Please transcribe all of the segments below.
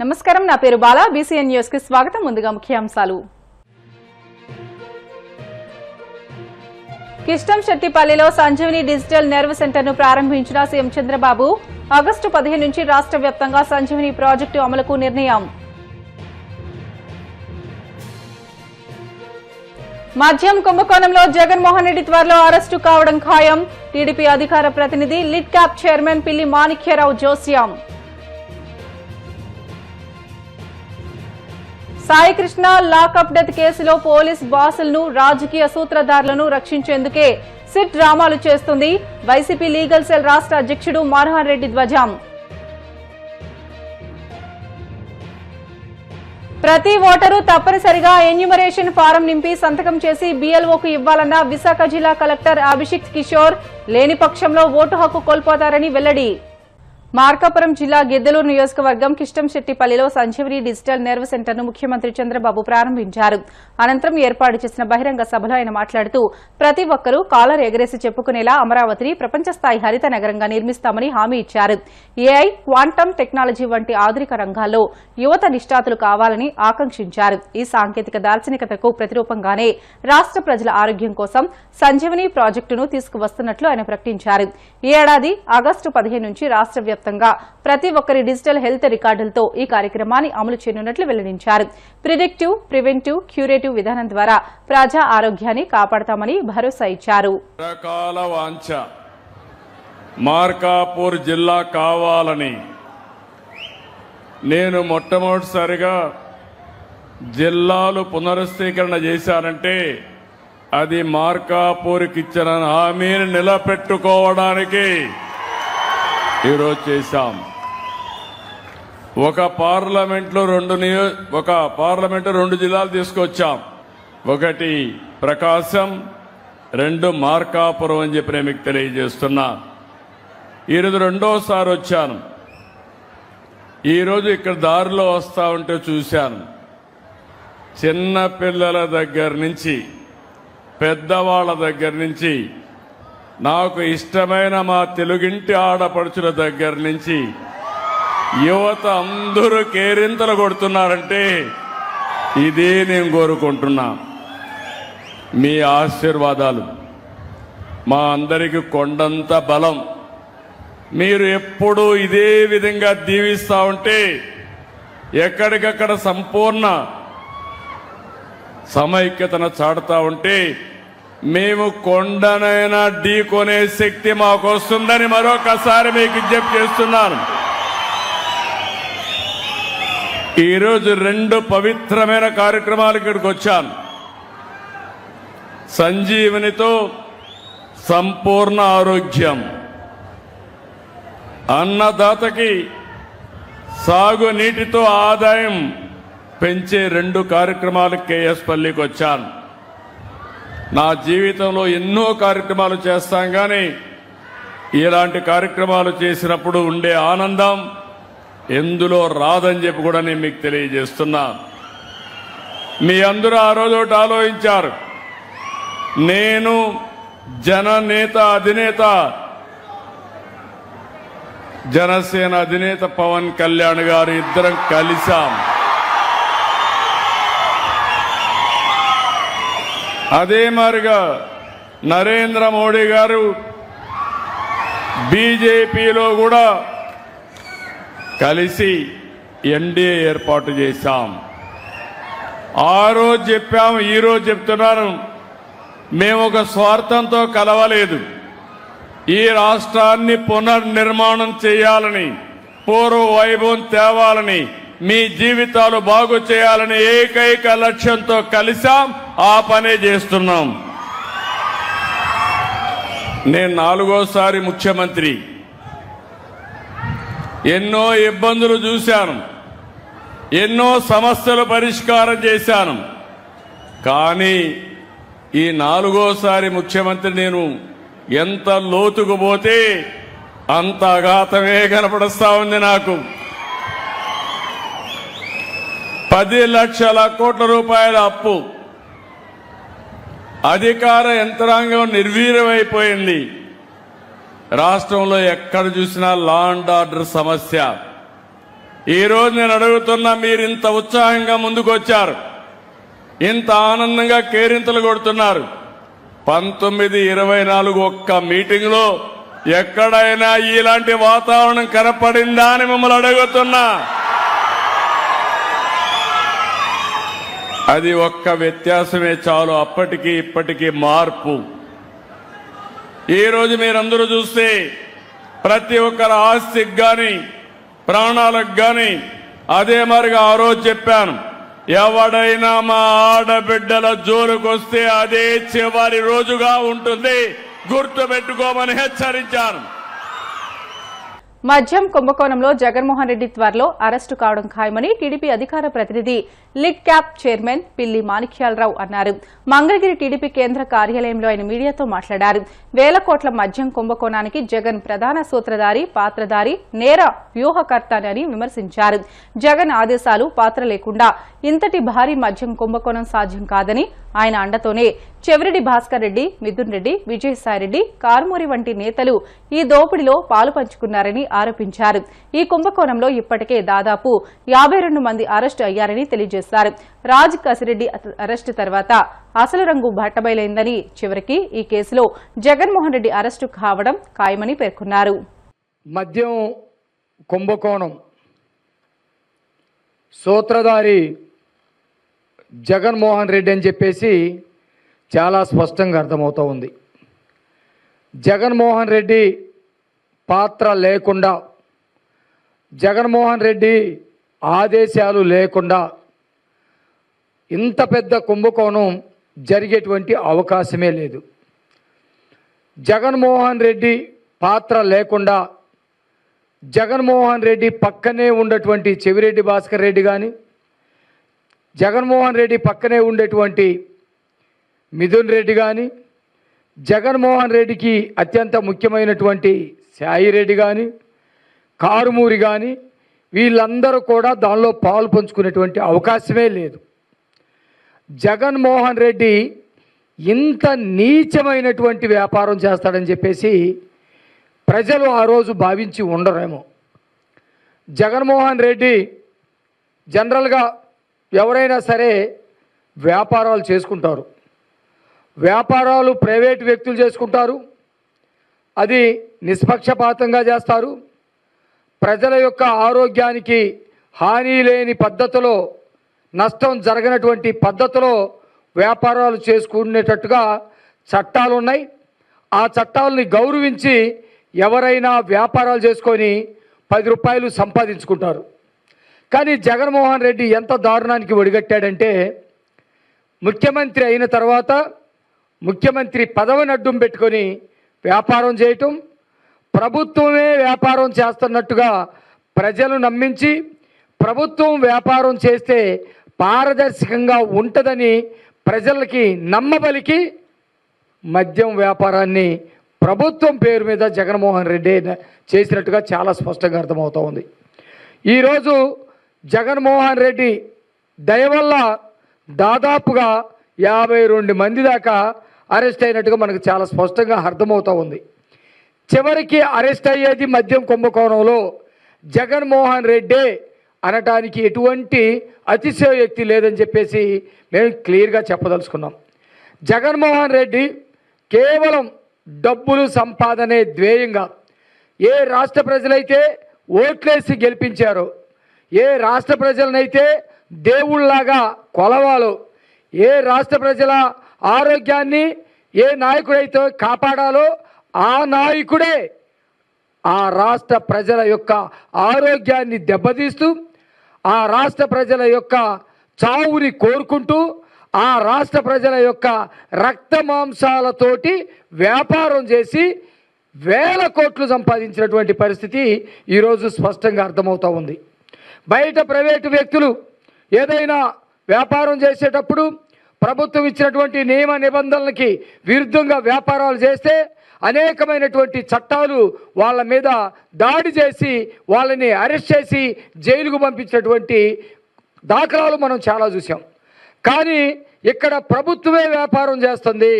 నమస్కారం, నా పేరు బాలా. బీసీఎన్ న్యూస్ కి స్వాగతం. ముందుగా ముఖ్యాంశాలు. కిష్టంశెట్టిపల్లిలో సంజీవని డిజిటల్ నెర్వ్ సెంటర్ ను ప్రారంభించిన సీఎం చంద్రబాబు. ఆగస్టు 15 నుంచి రాష్ట్ర వ్యాప్తంగా సంజీవని ప్రాజెక్టు అమలుకు నిర్ణయం. మద్యం కుంభకోణంలో జగన్మోహన్ రెడ్డి త్వరలో అరెస్టు కావడం ఖాయం. టీడీపీ అధికార ప్రతినిధి లిడ్ క్యాప్ చైర్మన్ పిల్లి మాణిక్యరావు జోస్యం. సాయికృష్ణ లాకప్ డెత్ కేసులో పోలీస్ బాసులను, రాజకీయ సూత్రధారులను రక్షించేందుకే సిట్ డ్రామాలు చేస్తుంది. వైసీపీ లీగల్ సెల్ రాష్ట్ర అధ్యక్షుడు మనోహర్ రెడ్డి ధ్వజం. ప్రతి ఓటరు తప్పనిసరిగా ఎన్యూమరేషన్ ఫారం నింపి సంతకం చేసి బీఎల్ఓకు ఇవ్వాలన్న విశాఖ జిల్లా కలెక్టర్ అభిషేక్ కిషోర్. లేని పక్షంలో ఓటు హక్కు కోల్పోతారని వెల్లడి. మార్కాపురం జిల్లా గిద్దలూరు నియోజకవర్గం కిష్టంశెట్టిపల్లిలో సంజీవని డిజిటల్ నెర్వ్ సెంటర్ ను ముఖ్యమంత్రి చంద్రబాబు ప్రారంభించారు. అనంతరం ఏర్పాటు చేసిన బహిరంగ సభలో ఆయన మాట్లాడుతూ ప్రతి ఒక్కరూ కాలర్ ఎగరేసి చెప్పుకునేలా అమరావతిని ప్రపంచ స్థాయి హరిత నగరంగా నిర్మిస్తామని హామీ ఇచ్చారు. ఏఐ, క్వాంటమ్ టెక్నాలజీ వంటి ఆధునిక రంగాల్లో యువత నిష్ణాతులు కావాలని ఆకాంక్షించారు. ఈ సాంకేతిక దార్శనికతకు ప్రతిరూపంగానే రాష్ట్ర ప్రజల ఆరోగ్యం కోసం సంజీవని ప్రాజెక్టును తీసుకువస్తున్నట్లు ఆయన ప్రకటించారు. ఈ ఏడాది ఆగస్టు 15 నుంచి రాష్ట్ర వ్యాప్తంగా ప్రతి ఒక్కరి డిజిటల్ హెల్త్ రికార్డులతో ఈ కార్యక్రమాన్ని అమలు చేయనున్నట్లు వెల్లడించారు. ప్రిడిక్టివ్, ప్రివెంటివ్, క్యూరేటివ్ విధానం ద్వారా ప్రజా ఆరోగ్యాన్ని కాపాడతామని భరోసా ఇచ్చారు. మార్కాపూర్ జిల్లా కావాలని నేను మొట్టమొదటిసారిగా జిల్లాలు పునరుద్ధీకరణ చేశానంటే అది మార్కాపూర్కి ఇచ్చిన హామీని నిలబెట్టుకోవడానికి ఈరోజు చేశాం. ఒక పార్లమెంట్లో రెండు జిల్లాలు తీసుకొచ్చాం. ఒకటి ప్రకాశం, 2 మార్కాపురం అని చెప్పి నేను మీకు తెలియజేస్తున్నా. ఈరోజు రెండోసారి వచ్చాను. ఈరోజు ఇక్కడ దారిలో వస్తా ఉంటే చూశాను. చిన్న పిల్లల దగ్గర నుంచి పెద్దవాళ్ల దగ్గర నుంచి నాకు ఇష్టమైన మా తెలుగింటి ఆడపడుచుల దగ్గర నుంచి యువత అందరూ కేరింతలు కొడుతున్నారంటే ఇదే నేను కోరుకుంటున్నా. మీ ఆశీర్వాదాలు మా అందరికీ కొండంత బలం. మీరు ఎప్పుడూ ఇదే విధంగా దీవిస్తా ఉంటే ఎక్కడికక్కడ సంపూర్ణ సమైక్యతను చాటుతా ఉంటే మేము కొండనైనా ఢీకొనే శక్తి మాకు వస్తుందని మరొకసారి మీకు విజ్ఞప్తి చేస్తున్నాను. ఈరోజు 2 పవిత్రమైన కార్యక్రమాలు ఇక్కడికి వచ్చాను. సంజీవనితో సంపూర్ణ ఆరోగ్యం, అన్నదాతకి సాగునీటితో ఆదాయం పెంచే 2 కార్యక్రమాలు కేఎస్ పల్లికి వచ్చాను. నా జీవితంలో ఎన్నో కార్యక్రమాలు చేస్తాం, కానీ ఇలాంటి కార్యక్రమాలు చేసినప్పుడు ఉండే ఆనందం ఎందులో రాదని చెప్పి కూడా నేను మీకు తెలియజేస్తున్నా. మీ అందరూ ఆ రోజు ఒకటి ఆలోచించారు. నేను జననేత అధినేత జనసేన అధినేత పవన్ కళ్యాణ్ గారు ఇద్దరం కలిశాం. అదే మాదిరిగా నరేంద్ర మోడీ గారు బీజేపీలో కూడా కలిసి ఎన్డీఏ ఏర్పాటు చేశాం. ఆ రోజు చెప్పాం, ఈరోజు చెప్తున్నాను, మేము ఒక స్వార్థంతో కలవలేదు. ఈ రాష్ట్రాన్ని పునర్నిర్మాణం చేయాలని, పూర్వ వైభవం తేవాలని, మీ జీవితాలు బాగు చేయాలని ఏకైక లక్ష్యంతో కలిసాం. ఆ పనే చేస్తున్నాం. నేను 4వ ముఖ్యమంత్రి. ఎన్నో ఇబ్బందులు చూశాను, ఎన్నో సమస్యలు పరిష్కారం చేశాను. కానీ ఈ 4వ ముఖ్యమంత్రి నేను ఎంత లోతుకు పోతే అంత అఘాతమే కనపడుస్తా ఉంది నాకు. 10 లక్షల కోట్ల రూపాయల అప్పు, అధికార యంత్రాంగం నిర్వీర్యమైపోయింది. రాష్ట్రంలో ఎక్కడ చూసినా లా అండ్ ఆర్డర్ సమస్య. ఈరోజు నేను అడుగుతున్నా, మీరు ఇంత ఉత్సాహంగా ముందుకు వచ్చారు, ఇంత ఆనందంగా కేరింతలు కొడుతున్నారు. 1924 ఒక్క మీటింగ్లో ఎక్కడైనా ఇలాంటి వాతావరణం కనపడిందా అని మిమ్మల్ని అడుగుతున్నా. అది ఒక్క వ్యత్యాసమే చాలు, అప్పటికి ఇప్పటికీ మార్పు. ఈరోజు మీరందరూ చూస్తే ప్రతి ఒక్కరి ఆస్తికి కానీ ప్రాణాలకు కానీ అదే మరిగా ఆ రోజు చెప్పాను, ఎవడైనా మా ఆడబిడ్డల జోలుకొస్తే అదే చివరి రోజుగా ఉంటుంది, గుర్తుపెట్టుకోమని హెచ్చరించాను. మద్యం కుంభకోణంలో జగన్మోహన్ రెడ్డి త్వరలో అరెస్టు కావడం ఖాయమని టీడీపీ అధికార ప్రతినిధి లిడ్ క్యాప్ చైర్మన్ పిల్లి మాణిక్యాలరావు అన్నారు. మంగళగిరి టీడీపీ కేంద్ర కార్యాలయంలో ఆయన మీడియాతో మాట్లాడారు. వేల కోట్ల మద్యం కుంభకోణానికి జగన్ ప్రధాన సూత్రధారి, పాత్రధారి, నేర వ్యూహకర్త అని విమర్శించారు. జగన్ ఆదేశాలు, పాత్ర లేకుండా ఇంతటి భారీ మద్యం కుంభకోణం సాధ్యం కాదని, ఆయన అండతోనే చెవిరెడ్డి భాస్కర్ రెడ్డి, మిథున్ రెడ్డి, విజయసాయిరెడ్డి, కారుమూరి వంటి నేతలు ఈ దోపిడీలో పాలు పంచుకున్నారని ఆరోపించారు. ఈ కుంభకోణంలో ఇప్పటికే దాదాపు 52 మంది అరెస్టు అయ్యారని తెలియజేశారు. రాజ్ కసిరెడ్డి అరెస్టు తర్వాత అసలు రంగు బట్టబయలైందని, చివరికి ఈ కేసులో జగన్మోహన్ రెడ్డి అరెస్టు కావడం ఖాయమని పేర్కొన్నారు. మద్యం కుంభకోణం సూత్రధారి జగన్మోహన్ రెడ్డి అని చెప్పేసి చాలా స్పష్టంగా అర్థమవుతూ ఉంది. జగన్మోహన్ రెడ్డి పాత్ర లేకుండా, జగన్మోహన్ రెడ్డి ఆదేశాలు లేకుండా ఇంత పెద్ద కుంభకోణం జరిగేటువంటి అవకాశమే లేదు. జగన్మోహన్ రెడ్డి పాత్ర లేకుండా, జగన్మోహన్ రెడ్డి పక్కనే ఉన్నటువంటి చెవిరెడ్డి భాస్కర్ రెడ్డి కానీ, జగన్మోహన్ రెడ్డి పక్కనే ఉండేటువంటి మిథున్ రెడ్డి కానీ, జగన్మోహన్ రెడ్డికి అత్యంత ముఖ్యమైనటువంటి సాయిరెడ్డి కానీ, కారుమూరి కానీ, వీళ్ళందరూ కూడా దానిలో పాలు పంచుకునేటువంటి అవకాశమే లేదు. జగన్మోహన్ రెడ్డి ఇంత నీచమైనటువంటి వ్యాపారం చేస్తాడని చెప్పేసి ప్రజలు ఆ రోజు భావించి ఉండరేమో. జగన్మోహన్ రెడ్డి జనరల్గా ఎవరైనా సరే వ్యాపారాలు చేసుకుంటారు, వ్యాపారాలు ప్రైవేటు వ్యక్తులు చేసుకుంటారు, అది నిష్పక్షపాతంగా చేస్తారు. ప్రజల యొక్క ఆరోగ్యానికి హాని లేని పద్ధతిలో, నష్టం జరగనటువంటి పద్ధతిలో వ్యాపారాలు చేసుకునేటట్టుగా చట్టాలు ఉన్నాయి. ఆ చట్టాలని గౌరవించి ఎవరైనా వ్యాపారాలు చేసుకొని 10 రూపాయలు సంపాదించుకుంటారు. కానీ జగన్మోహన్ రెడ్డి ఎంత దారుణానికి ఒడిగట్టాడంటే, ముఖ్యమంత్రి అయిన తర్వాత ముఖ్యమంత్రి పదవిని అడ్డం పెట్టుకొని వ్యాపారం చేయటం, ప్రభుత్వమే వ్యాపారం చేస్తున్నట్టుగా ప్రజలు నమ్మించి, ప్రభుత్వం వ్యాపారం చేస్తే పారదర్శకంగా ఉంటుందని ప్రజలకి నమ్మబలికి మద్యం వ్యాపారాన్ని ప్రభుత్వం పేరు మీద జగన్మోహన్ రెడ్డి చేసినట్టుగా చాలా స్పష్టంగా అర్థమవుతూ ఉంది. ఈరోజు జగన్మోహన్ రెడ్డి దయ వల్ల దాదాపుగా 52 మంది దాకా అరెస్ట్ అయినట్టుగా మనకు చాలా స్పష్టంగా అర్థమవుతూ ఉంది. చివరికి అరెస్ట్ అయ్యేది మద్యం కుంభకోణంలో జగన్మోహన్ రెడ్డే అనటానికి ఎటువంటి అతిశయోక్తి లేదని చెప్పేసి మేము క్లియర్గా చెప్పదలుచుకున్నాం. జగన్మోహన్ రెడ్డి కేవలం డబ్బులు సంపాదనే ధ్యేయంగా ఏ రాష్ట్ర ప్రజలైతే ఓట్లేసి గెలిపించారో, ఏ రాష్ట్ర ప్రజలనైతే దేవుళ్లాగా కొలవాలో, ఏ రాష్ట్ర ప్రజల ఆరోగ్యాన్ని ఏ నాయకుడైతే కాపాడాలో ఆ నాయకుడే ఆ రాష్ట్ర ప్రజల యొక్క ఆరోగ్యాన్ని దెబ్బతీస్తూ, ఆ రాష్ట్ర ప్రజల యొక్క చావుని కోరుకుంటూ, ఆ రాష్ట్ర ప్రజల యొక్క రక్త మాంసాలతోటి వ్యాపారం చేసి వేల కోట్లు సంపాదించినటువంటి పరిస్థితి ఈరోజు స్పష్టంగా అర్థమవుతూ ఉంది. బయట ప్రైవేటు వ్యక్తులు ఏదైనా వ్యాపారం చేసేటప్పుడు ప్రభుత్వం ఇచ్చినటువంటి నియమ నిబంధనలకి విరుద్ధంగా వ్యాపారాలు చేస్తే అనేకమైనటువంటి చట్టాలు వాళ్ళ మీద దాడి చేసి వాళ్ళని అరెస్ట్ చేసి జైలుకు పంపించినటువంటి దాఖలాలు మనం చాలా చూసాం. కానీ ఇక్కడ ప్రభుత్వమే వ్యాపారం చేస్తుంది,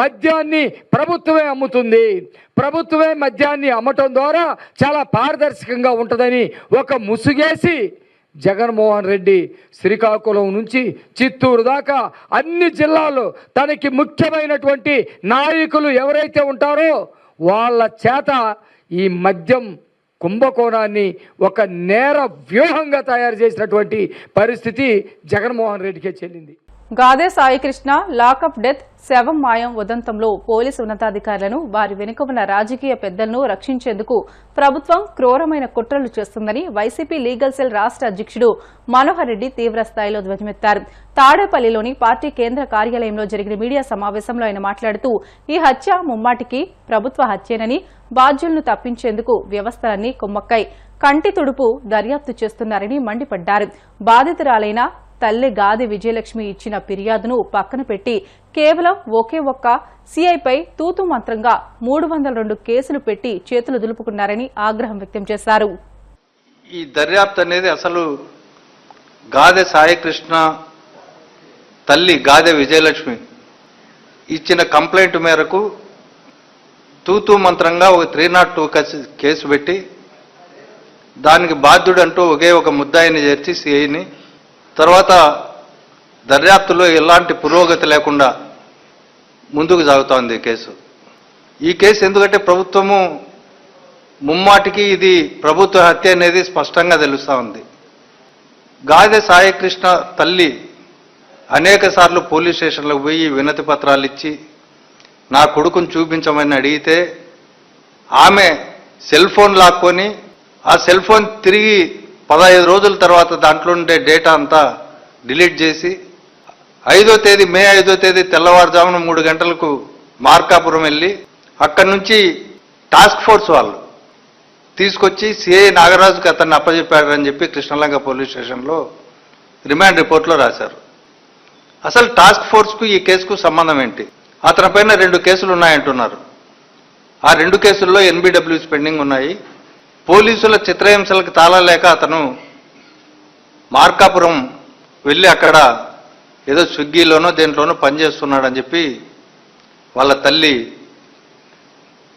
మద్యాన్ని ప్రభుత్వమే అమ్ముతుంది. ప్రభుత్వమే మద్యాన్ని అమ్మటం ద్వారా చాలా పారదర్శకంగా ఉంటుందని ఒక ముసుగేసి జగన్మోహన్ రెడ్డి శ్రీకాకుళం నుంచి చిత్తూరు దాకా అన్ని జిల్లాల్లో తనకి ముఖ్యమైనటువంటి నాయకులు ఎవరైతే ఉంటారో వాళ్ళ చేత ఈ మద్యం కుంభకోణాన్ని ఒక నేర వ్యూహంగా తయారు చేసినటువంటి పరిస్థితి జగన్మోహన్ రెడ్డికే చెల్లింది. గాదే సాయికృష్ణ లాకప్ డెత్, శవం మాయం ఉదంతంలో పోలీసు ఉన్నతాధికారులను, వారి వెనుక ఉన్న రాజకీయ పెద్దలను రక్షించేందుకు ప్రభుత్వం క్రూరమైన కుట్రలు చేస్తుందని వైసీపీ లీగల్ సెల్ రాష్ట్ర అధ్యక్షుడు మనోహర్ రెడ్డి తీవ్రస్థాయిలో ధ్వజమెత్తారు. తాడేపల్లిలోని పార్టీ కేంద్ర కార్యాలయంలో జరిగిన మీడియా సమావేశంలో ఆయన మాట్లాడుతూ ఈ హత్య ముమ్మాటికి ప్రభుత్వ హత్యేనని, బాధ్యులను తప్పించేందుకు వ్యవస్థలన్నీ కుమ్మక్కై కంటి తుడుపు దర్యాప్తు చేస్తున్నారని మండిపడ్డారు. బాధితురాలైన తల్లి గాది విజయలక్ష్మి ఇచ్చిన ఫిర్యాదును పక్కన పెట్టి కేవలం ఒకే ఒక్క సీఐపై తూతు మంత్రంగా 302 కేసులు పెట్టి చేతులు దులుపుకున్నారని ఆగ్రహం వ్యక్తం చేశారు. ఈ దర్యాప్తు అనేది అసలు గాదె సాయికృష్ణ తల్లి గాదె విజయలక్ష్మి ఇచ్చిన కంప్లైంట్ మేరకు తూతూ మంత్రంగా ఒక 302 కేసు పెట్టి దానికి బాధ్యుడంటూ ఒకే ఒక ముద్దాయిని చేర్చి సిఐని, తర్వాత దర్యాప్తులో ఎలాంటి పురోగతి లేకుండా ముందుకు సాగుతోంది కేసు. ఈ కేసు ఎందుకంటే ప్రభుత్వము ముమ్మాటికి ఇది ప్రభుత్వ హత్య అనేది స్పష్టంగా తెలుస్తూ ఉంది. గాదె సాయికృష్ణ తల్లి అనేక సార్లు పోలీస్ స్టేషన్లకు పోయి వినతి పత్రాలు ఇచ్చి నా కొడుకును చూపించమని అడిగితే ఆమె సెల్ ఫోన్ లాక్కొని ఆ సెల్ ఫోన్ తిరిగి 15 రోజుల తర్వాత దాంట్లో ఉండే డేటా అంతా డిలీట్ చేసి మే 5వ తేదీ తెల్లవారుజామున 3 గంటలకు మార్కాపురం వెళ్ళి అక్కడి నుంచి టాస్క్ ఫోర్స్ వాళ్ళు తీసుకొచ్చి సిఐ నాగరాజుకి అతన్ని అప్పచెప్పారని చెప్పి కృష్ణలంక పోలీస్ స్టేషన్లో రిమాండ్ రిపోర్ట్లో రాశారు. అసలు టాస్క్ ఫోర్స్కు ఈ కేసుకు సంబంధం ఏంటి? అతని పైన 2 కేసులు ఉన్నాయంటున్నారు. ఆ 2 కేసుల్లో NBWs పెండింగ్ ఉన్నాయి. పోలీసుల చిత్రహింసలకు తాళలేక అతను మార్కాపురం వెళ్ళి అక్కడ ఏదో స్విగ్గీలోనో దేంట్లోనో పనిచేస్తున్నాడని చెప్పి వాళ్ళ తల్లి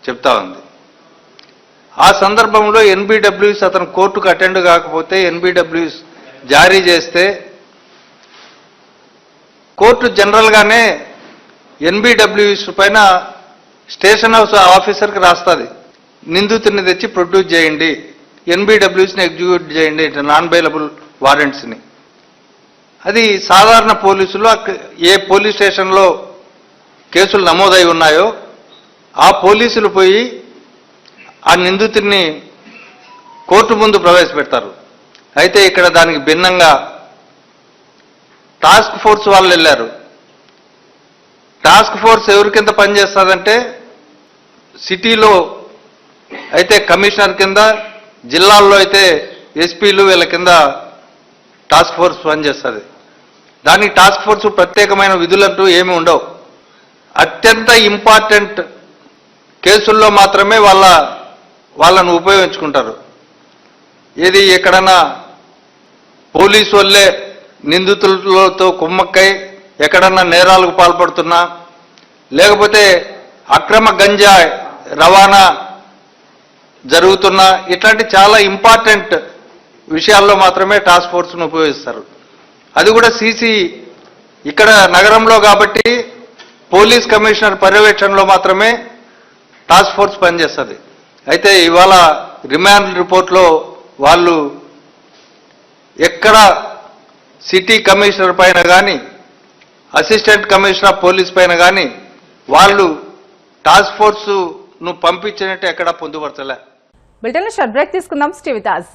చెప్తా ఉంది. ఆ సందర్భంలో NBWs అతను కోర్టుకు అటెండ్ కాకపోతే NBWs జారీ చేస్తే కోర్టు జనరల్గానే NBWs పైన స్టేషన్ హౌస్ ఆఫీసర్కి రాస్తుంది, నిందితుడిని తెచ్చి ప్రొడ్యూస్ చేయండి, NBWsని ఎగ్జిక్యూట్ చేయండి, నాన్ బెయిలబుల్ వారెంట్స్ని. అది సాధారణ పోలీసులు ఏ పోలీస్ స్టేషన్లో కేసులు నమోదై ఉన్నాయో ఆ పోలీసులు పోయి ఆ నిందితుడిని కోర్టు ముందు ప్రవేశపెడతారు. అయితే ఇక్కడ దానికి భిన్నంగా టాస్క్ ఫోర్స్ వాళ్ళు వెళ్ళారు. టాస్క్ ఫోర్స్ ఎవరి కింద పనిచేస్తుందంటే సిటీలో అయితే కమిషనర్ కింద, జిల్లాల్లో అయితే ఎస్పీలు వీళ్ళ కింద టాస్క్ ఫోర్స్ పనిచేస్తుంది. దానికి టాస్క్ ఫోర్స్ ప్రత్యేకమైన విధులంటూ ఏమి ఉండవు. అత్యంత ఇంపార్టెంట్ కేసుల్లో మాత్రమే వాళ్ళను ఉపయోగించుకుంటారు. ఏది ఎక్కడన్నా పోలీసు వాళ్ళే నిందితులతో కుమ్మక్కై ఎక్కడన్నా నేరాలకు పాల్పడుతున్నా, లేకపోతే అక్రమ గంజా రవాణా జరుగుతున్నా, ఇట్లాంటి చాలా ఇంపార్టెంట్ విషయాల్లో మాత్రమే టాస్క్ ఫోర్స్ను ఉపయోగిస్తారు. అది కూడా ఇక్కడ నగరంలో కాబట్టి పోలీస్ కమిషనర్ పర్యవేక్షణలో మాత్రమే టాస్క్ ఫోర్స్ పనిచేస్తుంది. అయితే ఇవాళ రిమాండ్ రిపోర్ట్లో వాళ్ళు ఎక్కడ సిటీ కమిషనర్ పైన కానీ, అసిస్టెంట్ కమిషనర్ ఆఫ్ పోలీస్ పైన కానీ వాళ్ళు టాస్క్ ఫోర్స్ను పంపించినట్టు ఎక్కడా పొందుపరచలే. బ్రిటన్లో షార్ట్ బ్రేక్ తీసుకుందాం. Stay with us.